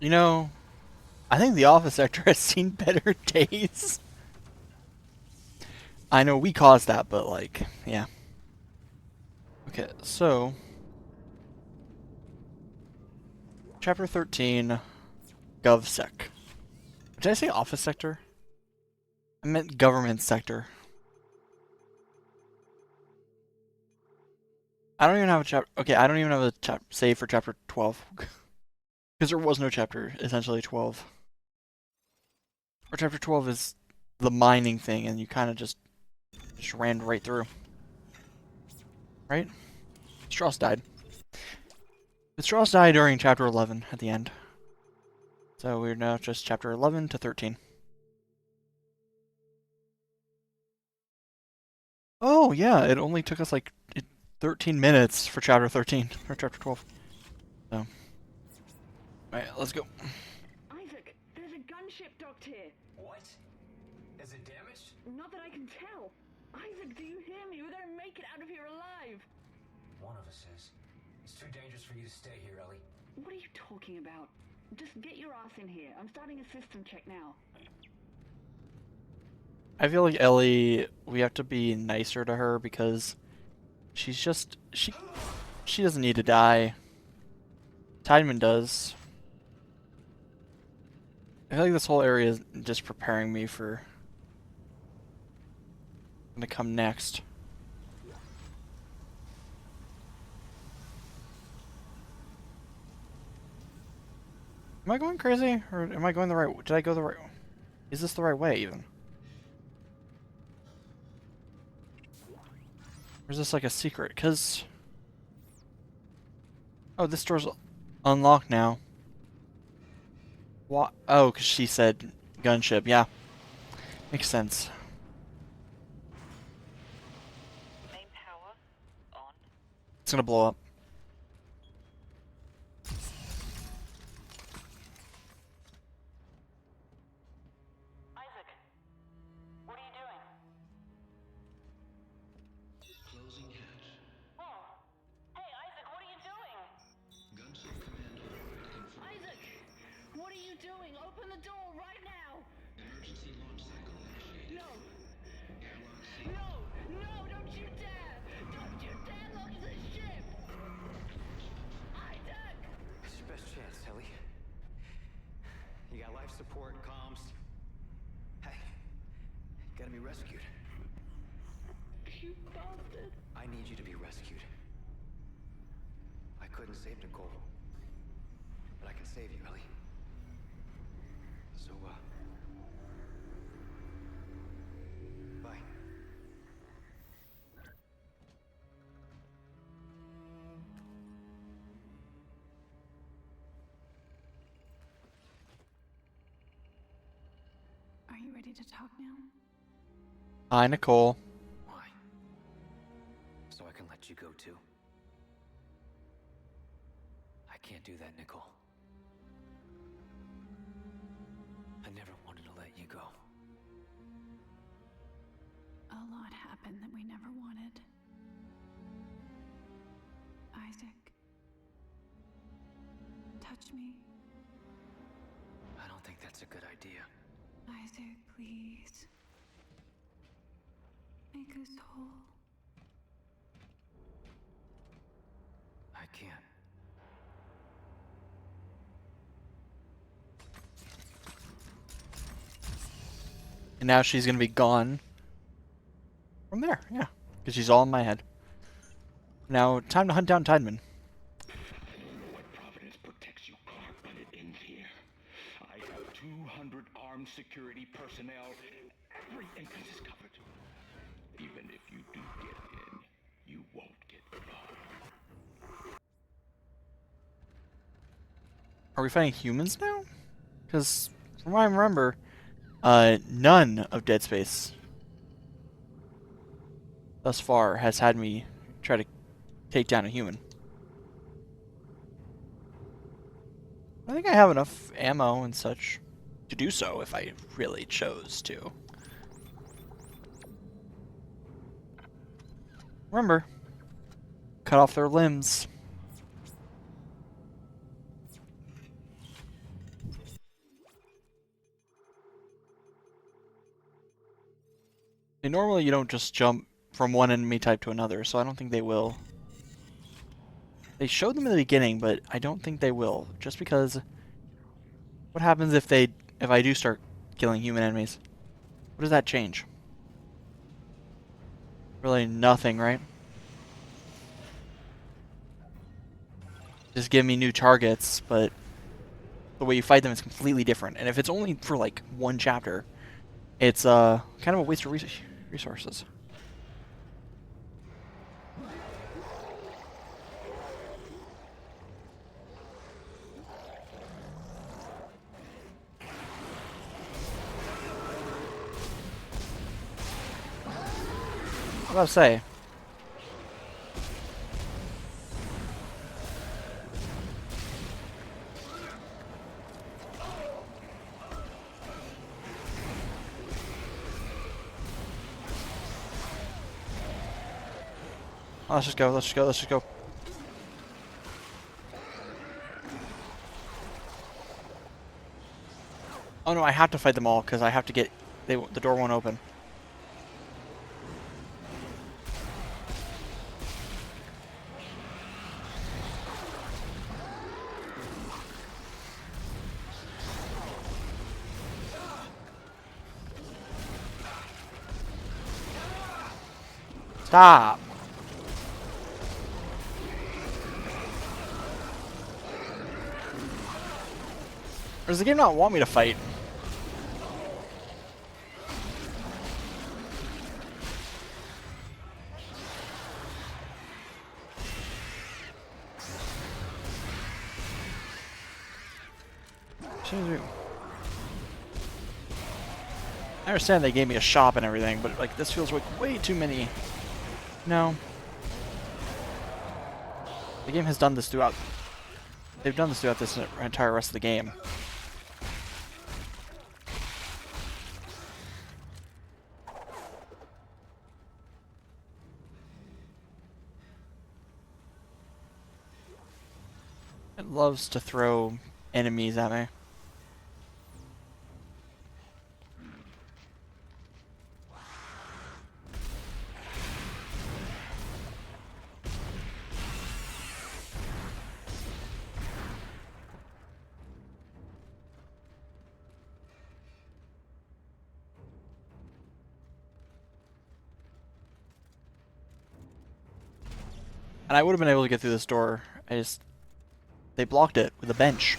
You know, I think the office sector has seen better days. I know we caused that, but like, yeah. Okay, so Chapter 13, GovSec. Did I say office sector? I meant government sector. I don't even have a chapter. Okay, I don't even have a save for chapter 12. Because there was no chapter, essentially 12. Or chapter 12 is the mining thing, and you kind of just ran right through. Right? Strauss died. But Strauss died during chapter 11 at the end. So we're now just chapter 11 to 13. Oh, yeah, it only took us like 13 minutes for chapter 13, or chapter 12. So. Alright, let's go. Isaac, there's a gunship docked here. What? Is it damaged? Not that I can tell. Isaac, do you hear me? We're gonna make it out of here alive. One of us is. It's too dangerous for you to stay here, Ellie. What are you talking about? Just get your ass in here. I'm starting a system check now. I feel like Ellie, we have to be nicer to her because she's just, she doesn't need to die. Tideman does. I feel like this whole area is just preparing me for to come next. Am I going crazy? Or am I going the right way? Did I go the right way? Is this the right way, even? Or is this like a secret? Because... Oh, this door's unlocked now. What? Oh, because she said gunship. Yeah. Makes sense. Main power on. It's gonna blow up. Isaac, what are you doing? Closing hatch. Oh, hey Isaac, what are you doing? Gunship command override confirmed. Isaac, what are you doing? Open the door right now. Emergency launch cycle initiated. No, Airlock safe. no, no, don't you dare. Don't you dare launch the ship. Isaac! It's your best chance, Ellie. You got life support, comms. Hey, you gotta be rescued. You bastard. I need you to be rescued. I couldn't save Nicole, but I can save you, Ellie. So, bye. Are you ready to talk now? Hi, Nicole. Why? So I can let you go too? I can't do that, Nicole. I never wanted to let you go. A lot happened that we never wanted. Isaac, touch me. I don't think that's a good idea. Isaac, please. Make us whole. I can't. And now she's gonna be gone from there, yeah. Because she's all in my head. Now, time to hunt down Tideman. I don't know what providence protects you, Karl, but it ends here. I have 200 armed security personnel. Every entrance is covered. Even if you do get in, you won't get far. Are we fighting humans now? Because, from what I remember, none of Dead Space thus far has had me try to take down a human. I think I have enough ammo and such to do so if I really chose to. Remember, cut off their limbs. And normally you don't just jump from one enemy type to another, so I don't think they will. They showed them in the beginning, but I don't think they will. Just because, what happens if I do start killing human enemies? What does that change? Really nothing, right? Just give me new targets, but the way you fight them is completely different. And if it's only for like one chapter, it's kind of a waste of resources. What about to say? Oh, let's just go, let's just go, let's just go. Oh no, I have to fight them all because I have to get... the door won't open. Stop! Or does the game not want me to fight? I understand they gave me a shop and everything, but like this feels like way too many. No. The game has done this throughout. They've done this throughout this entire rest of the game. It loves to throw enemies at me. And I would have been able to get through this door. They blocked it with a bench.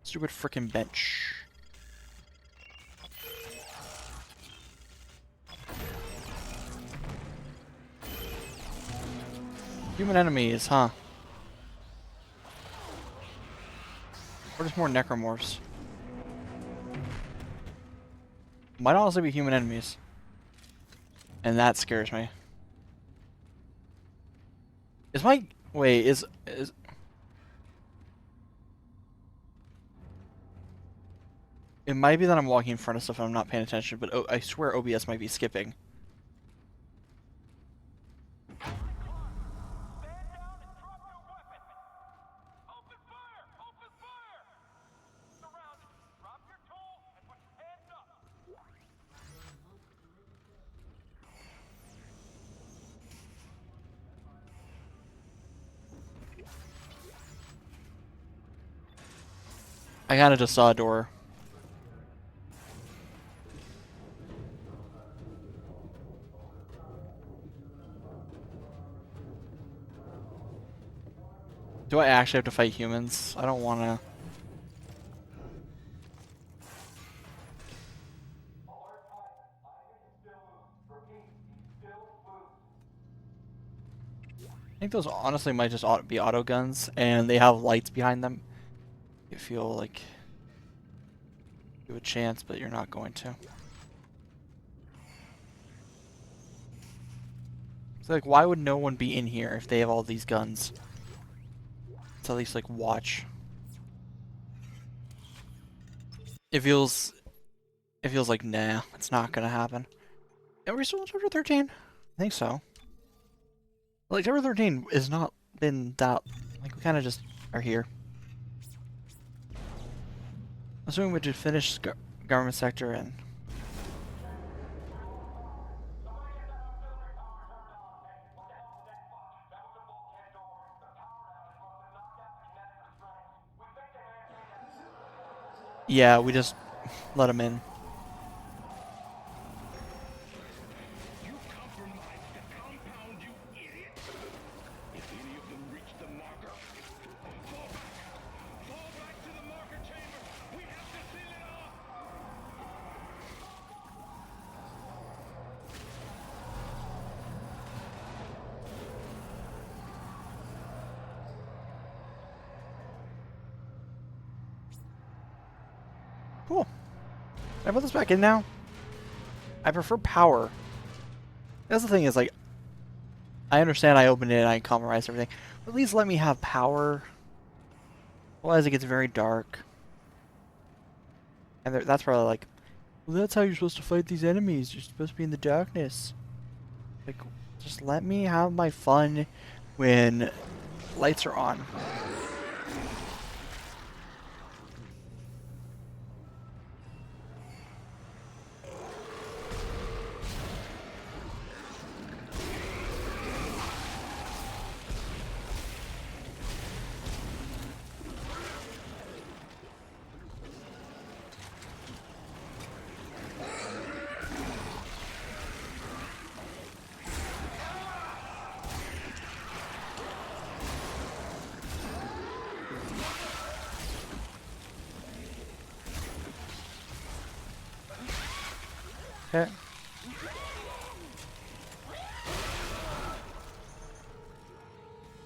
Stupid frickin' bench. Human enemies, huh? Or just more necromorphs. Might honestly be human enemies. And that scares me. Is my... Wait, is... It might be that I'm walking in front of stuff and I'm not paying attention, but I swear OBS might be skipping. I kinda just saw a door. Do I actually have to fight humans? I don't wanna... I think those honestly might just be auto guns, and they have lights behind them. You feel like you have a chance, but you're not going to. So like, why would no one be in here if they have all these guns? Let's at least like watch. It feels like nah, it's not gonna happen. Are we still in chapter 13? I think so. Like chapter 13 has not been that, like we kind of just are here. Assuming we just finish government sector and Yeah, we just let him in. You compromised the compound, you idiot! If any of them reach the marker, fall back! Fall back to the marker chamber! We have to seal it off! Cool. Can I put this back in now? I prefer power. That's the thing is, like, I understand I opened it and I compromised everything. But at least let me have power. Otherwise it gets very dark. And that's probably like, well, that's how you're supposed to fight these enemies. You're supposed to be in the darkness. Like, just let me have my fun when lights are on. Okay.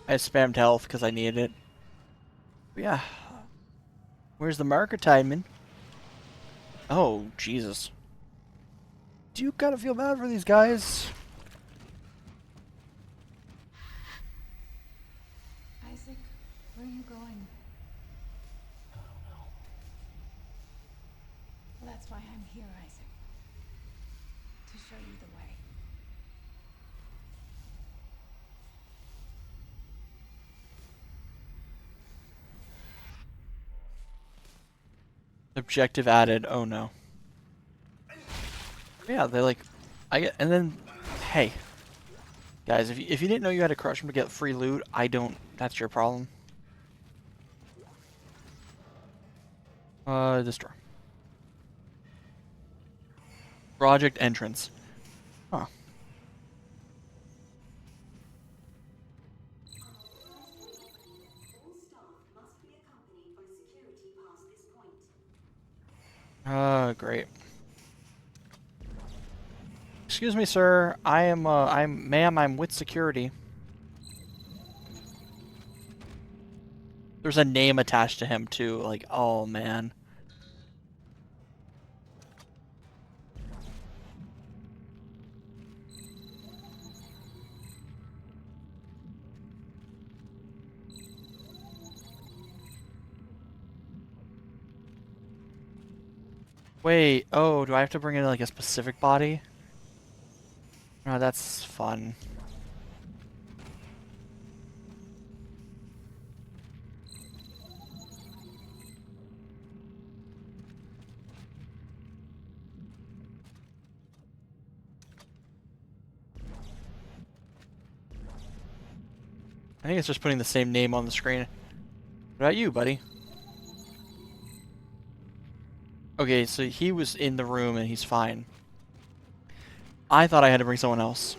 I spammed health because I needed it. But yeah. Where's the marker timing? Oh, Jesus. Do you gotta feel bad for these guys? Isaac, where are you going? I don't know. Well, that's why I'm here, Isaac. To show you the way. Objective added. Oh no. Yeah, they like, I get, and then, hey, guys, if you didn't know you had to crush them to get free loot, I don't. That's your problem. Destroy. Project entrance. Huh. Great. Excuse me, sir. Ma'am, I'm with security. There's a name attached to him, too. Like, oh, man. Wait, oh, do I have to bring in, like, a specific body? Oh, that's fun. I think it's just putting the same name on the screen. What about you, buddy? Okay, so he was in the room and he's fine. I thought I had to bring someone else.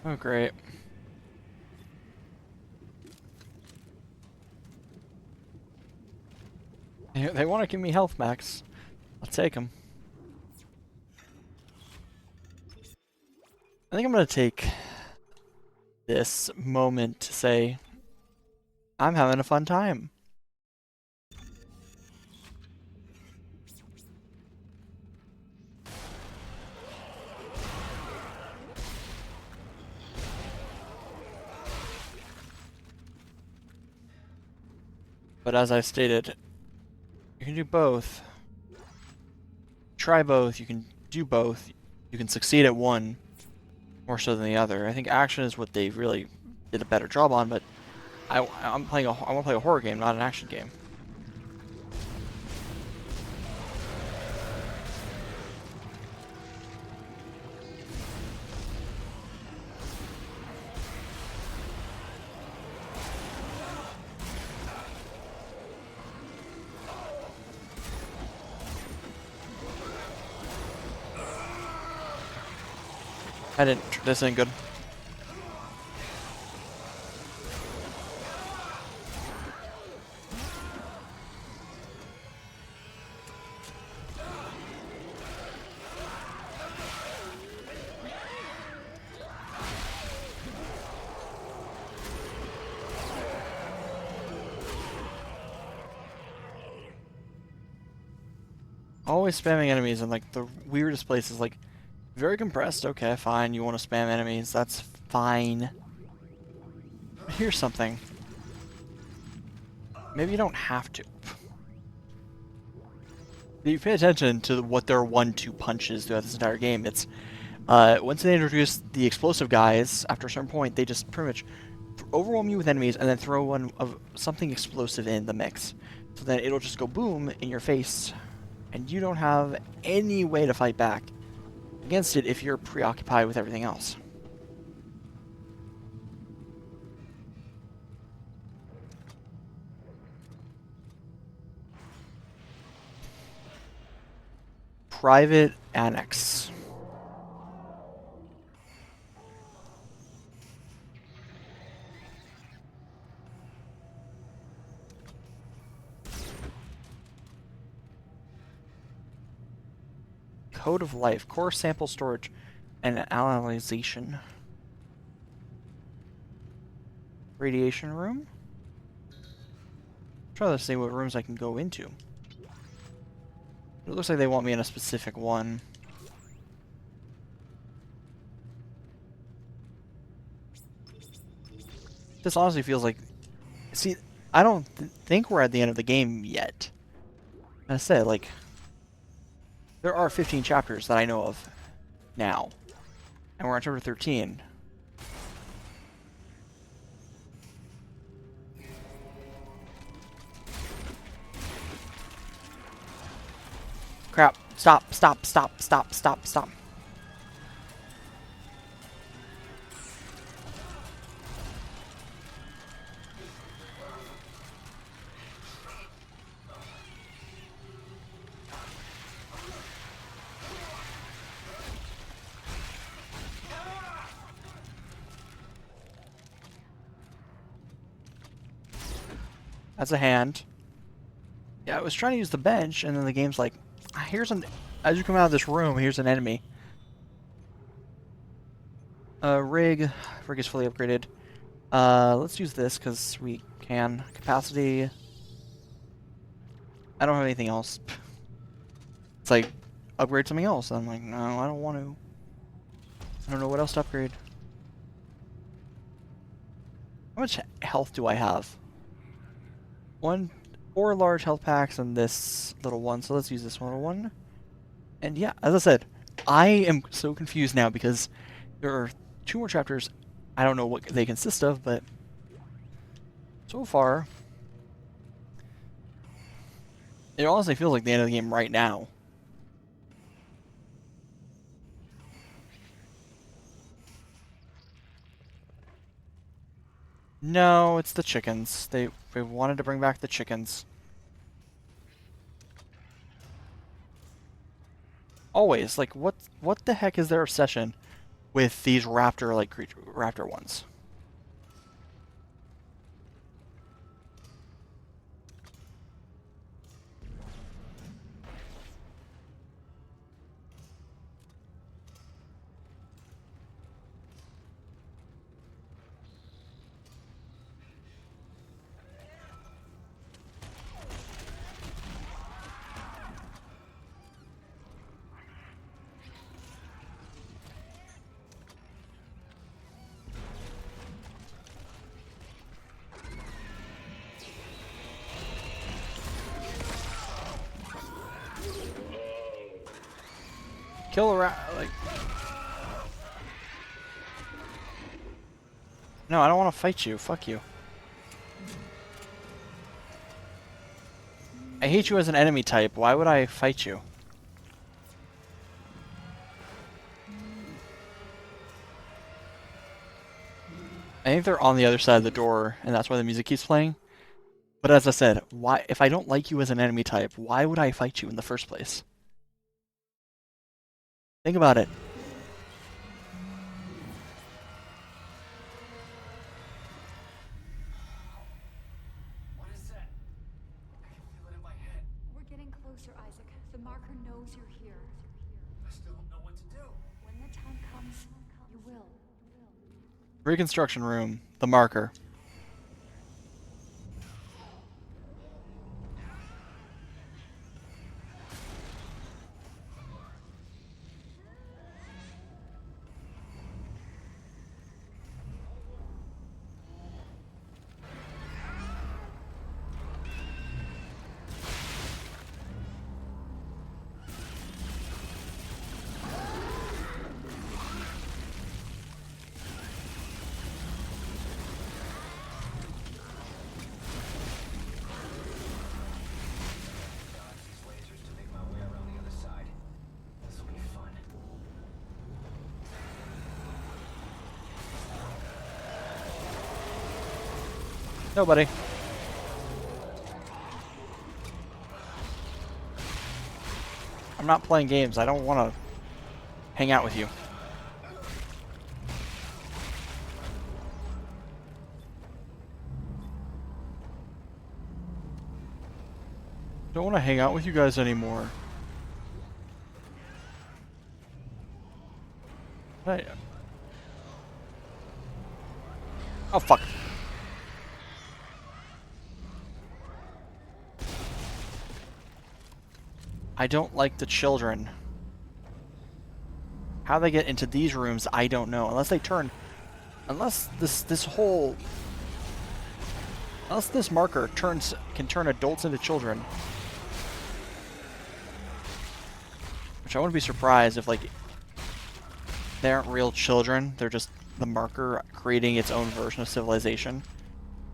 Oh, great. They want to give me health max. I'll take them. I think I'm going to take this moment to say, I'm having a fun time. But as I stated, you can do both. Try both, you can do both. You can succeed at one more so than the other. I think action is what they really did a better job on, but I want to play a horror game, not an action game. I didn't. This ain't good. Always spamming enemies in like the weirdest places, like very compressed, okay, fine, you want to spam enemies, that's fine. But here's something. Maybe you don't have to. If you pay attention to what their 1-2 punches throughout this entire game, it's once they introduce the explosive guys, after a certain point, they just pretty much overwhelm you with enemies and then throw one of something explosive in the mix. So then it'll just go boom in your face, and you don't have any way to fight back against it if you're preoccupied with everything else. Private Annex. Code of Life, core sample storage, and analyzation. Radiation room? Try to see what rooms I can go into. It looks like they want me in a specific one. This honestly feels like... See, I don't think we're at the end of the game yet. As I said, like... There are 15 chapters that I know of now. And we're on chapter 13. Crap. Stop, stop, stop, stop, stop, stop. That's a hand. Yeah, I was trying to use the bench, and then the game's like, here's an... As you come out of this room, here's an enemy. Rig. Rig is fully upgraded. Let's use this, because we can. Capacity. I don't have anything else. It's like, upgrade something else. I'm like, no, I don't want to. I don't know what else to upgrade. How much health do I have? 4 large health packs and this little one, so let's use this little one. And yeah, as I said, I am so confused now because there are 2 more chapters. I don't know what they consist of, but so far, it honestly feels like the end of the game right now. No, it's the chickens. They wanted to bring back the chickens. Always, like, what the heck is their obsession with these raptor-like raptor ones? Kill a rat, like... No, I don't want to fight you. Fuck you. I hate you as an enemy type. Why would I fight you? I think they're on the other side of the door, and that's why the music keeps playing. But as I said, why? If I don't like you as an enemy type, why would I fight you in the first place? Think about it. what to do. When the time comes, you will. Reconstruction room. The marker. Dodge these lasers to make my way around the other side. This will be fun. Nobody. I'm not playing games. I don't want to hang out with you. Don't want to hang out with you guys anymore. Hey. Oh, fuck. I don't like the children. How they get into these rooms, I don't know. Unless they turn... Unless this marker can turn adults into children. Which I wouldn't be surprised if, like, they aren't real children. They're just the marker creating its own version of civilization.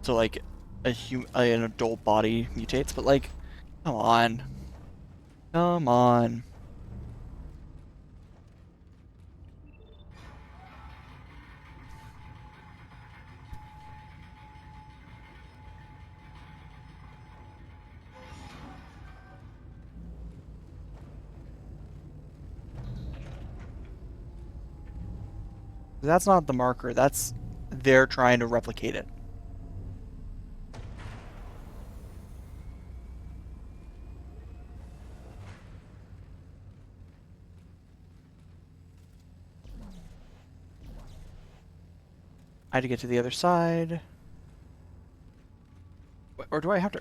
So, like, an adult body mutates. But, like, come on. Come on. That's not the marker. That's... they're trying to replicate it. I had to get to the other side. Or do I have to...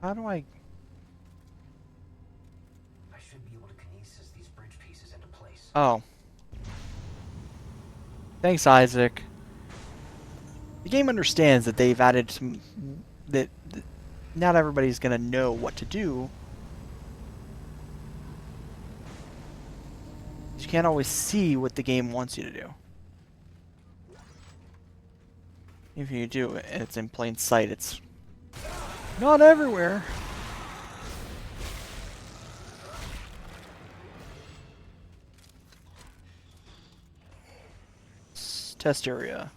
How do I... I should be able to kinesis these bridge pieces into place. Oh. Thanks, Isaac. The game understands that they've added some... that not everybody's gonna know what to do. You can't always see what the game wants you to do. If you do, it's in plain sight. It's not everywhere. Test area.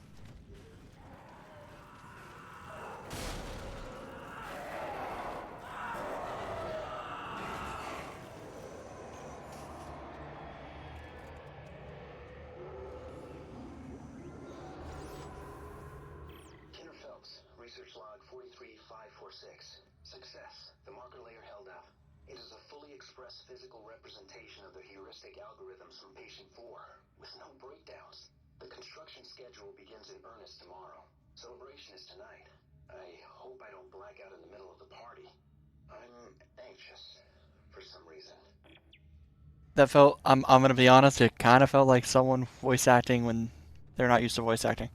Research log 43546. Success. The marker layer held up. It is a fully expressed physical representation of the heuristic algorithms from patient 4, with no breakdowns. The construction schedule begins in earnest tomorrow. Celebration is tonight. I hope I don't black out in the middle of the party. I'm anxious, for some reason. That felt, I'm gonna be honest, it kind of felt like someone voice acting when they're not used to voice acting.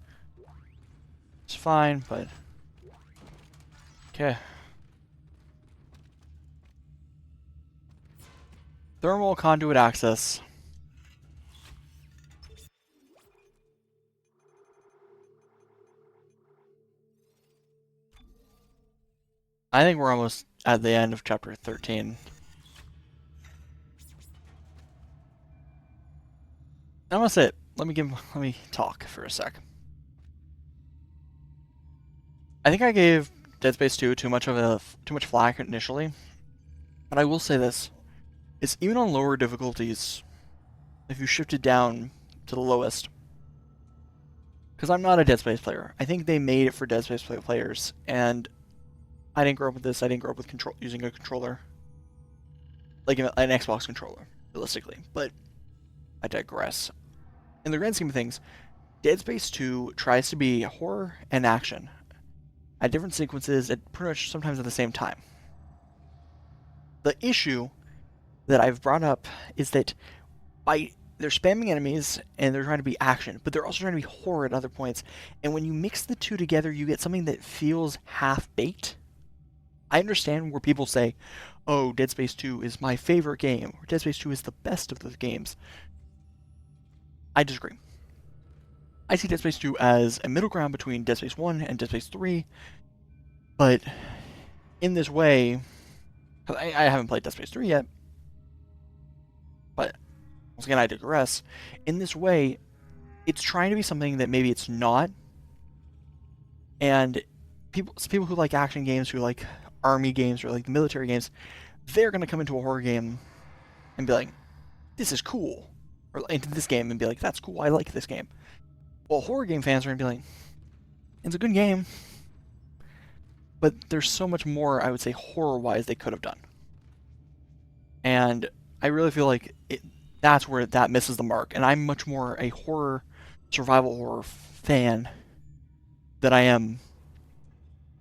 It's fine, but... Okay. Thermal conduit access. I think we're almost at the end of chapter 13. I'm gonna sit. Let me talk for a sec. I think I gave Dead Space 2 too much flack initially, but I will say this: it's even on lower difficulties, if you shift it down to the lowest. Because I'm not a Dead Space player. I think they made it for Dead Space players, and I didn't grow up with this. I didn't grow up with using a controller. like an Xbox controller, realistically. But I digress. In the grand scheme of things, Dead Space 2 tries to be horror and action at different sequences at pretty much sometimes at the same time. The issue that I've brought up is that they're spamming enemies and they're trying to be action, but they're also trying to be horror at other points. And when you mix the two together, you get something that feels half-baked. I understand where people say, oh, Dead Space 2 is my favorite game, or Dead Space 2 is the best of the games. I disagree. I see Dead Space 2 as a middle ground between Dead Space 1 and Dead Space 3, but in this way, because I haven't played Dead Space 3 yet, but once again, I digress. In this way, it's trying to be something that maybe it's not, and people who like action games, who like army games, or like the military games, they're going to come into a horror game and be like, this is cool. Or into this game and be like, that's cool, I like this game. Well, horror game fans are going to be like, it's a good game, but there's so much more, I would say, horror-wise they could have done. And I really feel like that's where that misses the mark. And I'm much more a survival horror fan than I am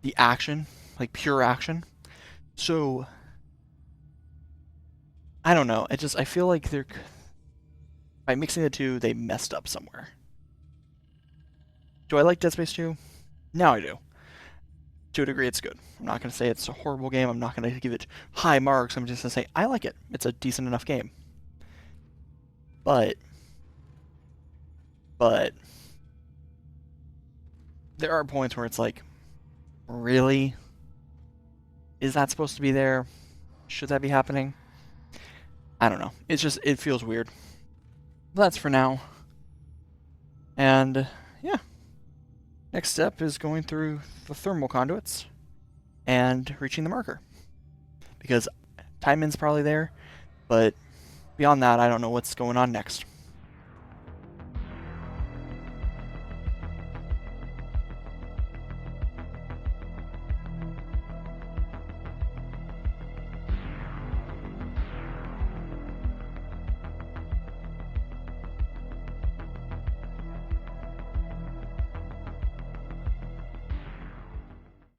the action, like pure action. So, I don't know. I feel like by mixing the two, they messed up somewhere. Do I like Dead Space 2? Now I do. To a degree, it's good. I'm not going to say it's a horrible game. I'm not going to give it high marks. I'm just going to say I like it. It's a decent enough game. But there are points where it's like, really? Is that supposed to be there? Should that be happening? I don't know. It feels weird. But that's for now. And yeah. Next step is going through the thermal conduits and reaching the marker. Because Timon's probably there, but beyond that, I don't know what's going on next.